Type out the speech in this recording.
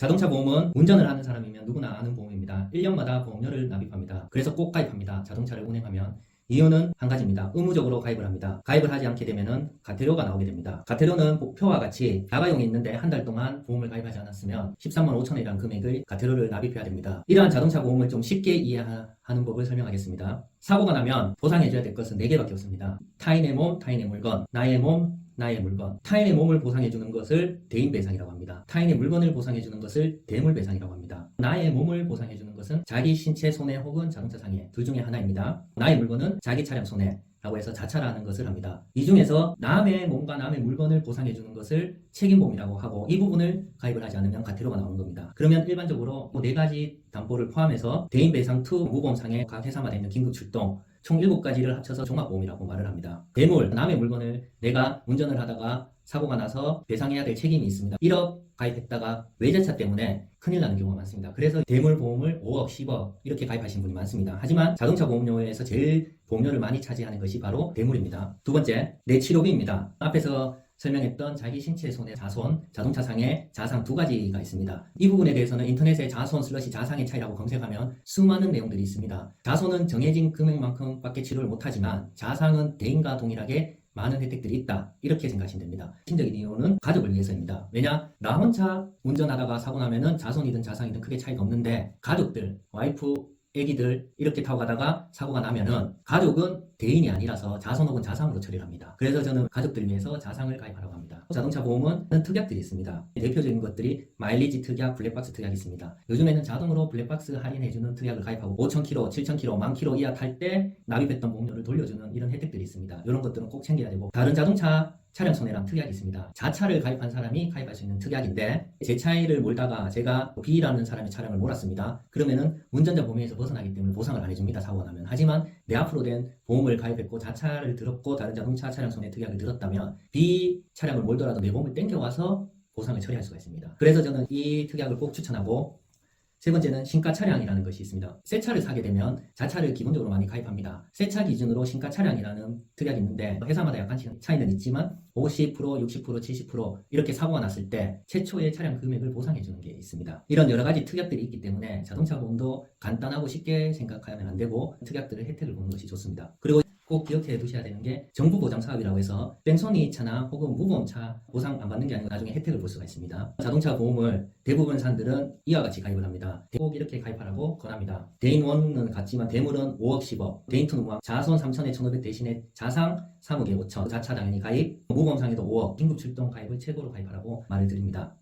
자동차 보험은 운전을 하는 사람이면 누구나 아는 보험입니다. 1년마다 보험료를 납입합니다. 그래서 꼭 가입합니다. 자동차를 운행하면. 이유는 한 가지입니다. 의무적으로 가입을 합니다. 가입을 하지 않게 되면 과태료가 나오게 됩니다. 과태료는 표와 같이 자가용이 있는데 한 달 동안 보험을 가입하지 않았으면 13만 5천 원이라는 금액의 과태료를 납입해야 됩니다. 이러한 자동차 보험을 좀 쉽게 이해하는 법을 설명하겠습니다. 사고가 나면 보상해줘야 될 것은 4개밖에 없습니다. 타인의 몸, 타인의 물건, 나의 몸, 나의 물건. 타인의 몸을 보상해주는 것을 대인배상이라고 합니다. 타인의 물건을 보상해주는 것을 대물배상이라고 합니다. 나의 몸을 보상해주는 것은 자기 신체 손해 혹은 자동차 상해 둘 중에 하나입니다. 나의 물건은 자기 차량 손해라고 해서 자차라는 것을 합니다. 이 중에서 남의 몸과 남의 물건을 보상해주는 것을 책임보험이라고 하고, 이 부분을 가입을 하지 않으면 과태료가 나오는 겁니다. 그러면 일반적으로 4가지 담보를 포함해서 대인배상 2 무보험상의 각 회사마다 있는 긴급출동 총 7가지를 합쳐서 종합보험이라고 말을 합니다. 대물, 남의 물건을 내가 운전을 하다가 사고가 나서 배상해야 될 책임이 있습니다. 1억 가입했다가 외제차 때문에 큰일 나는 경우가 많습니다. 그래서 대물보험을 5억, 10억 이렇게 가입하신 분이 많습니다. 하지만 자동차 보험료에서 제일 보험료를 많이 차지하는 것이 바로 대물입니다. 두 번째, 내 치료비입니다. 앞에서 설명했던 자기 신체 손해 자손, 자동차 상해, 자상 2가지가 있습니다. 이 부분에 대해서는 인터넷에 자손 슬러시 자상의 차이라고 검색하면 수많은 내용들이 있습니다. 자손은 정해진 금액만큼 밖에 치료를 못하지만 자상은 대인과 동일하게 많은 혜택들이 있다, 이렇게 생각하시면 됩니다. 핵심적인 이유는 가족을 위해서입니다. 왜냐? 나 혼자 운전하다가 사고 나면은 자손이든 자상이든 크게 차이가 없는데, 가족들, 와이프, 애기들 이렇게 타고 가다가 사고가 나면은 가족은 대인이 아니라서 자손 혹은 자상으로 처리를 합니다. 그래서 저는 가족들 위해서 자상을 가입하라고 합니다. 자동차 보험은 특약들이 있습니다. 대표적인 것들이 마일리지 특약, 블랙박스 특약이 있습니다. 요즘에는 자동으로 블랙박스 할인해주는 특약을 가입하고 5,000km, 7,000km, 10,000km 이하 탈 때 납입했던 보험료를 돌려주는 이런 혜택들이 있습니다. 이런 것들은 꼭 챙겨야 되고, 다른 자동차 차량 손해랑 특약이 있습니다. 자차를 가입한 사람이 가입할 수 있는 특약인데, 제 차를 몰다가 제가 B라는 사람의 차량을 몰았습니다. 그러면은 운전자 범위에서 벗어나기 때문에 보상을 안 해줍니다. 사고가 나면. 하지만 내 앞으로 된 보험을 가입했고 자차를 들었고 다른 자동차 차량 손해 특약을 들었다면 B 차량을 몰더라도 내 보험을 땡겨와서 보상을 처리할 수가 있습니다. 그래서 저는 이 특약을 꼭 추천하고, 세 번째는 신가 차량이라는 것이 있습니다. 새 차를 사게 되면 자차를 기본적으로 많이 가입합니다. 새 차 기준으로 신가 차량이라는 특약이 있는데, 회사마다 약간 차이는 있지만 50%, 60%, 70% 이렇게 사고가 났을 때 최초의 차량 금액을 보상해 주는 게 있습니다. 이런 여러 가지 특약들이 있기 때문에 자동차 보험도 간단하고 쉽게 생각하면 안 되고, 특약들의 혜택을 보는 것이 좋습니다. 그리고 꼭 기억해 두셔야 되는 게, 정부 보장 사업이라고 해서 뺑소니 차나 혹은 무보험차 보상 안 받는 게 아니고 나중에 혜택을 볼 수가 있습니다. 자동차 보험을 대부분 사람들은 이와 같이 가입을 합니다. 꼭 이렇게 가입하라고 권합니다. 대인 1은 같지만 대물은 5억, 10억, 대인 2는 무항, 자손 3천에 1,500 대신에 자상 3억에 5천, 자차 당연히 가입, 무보험상에도 5억, 긴급출동 가입을 최고로 가입하라고 말을 드립니다.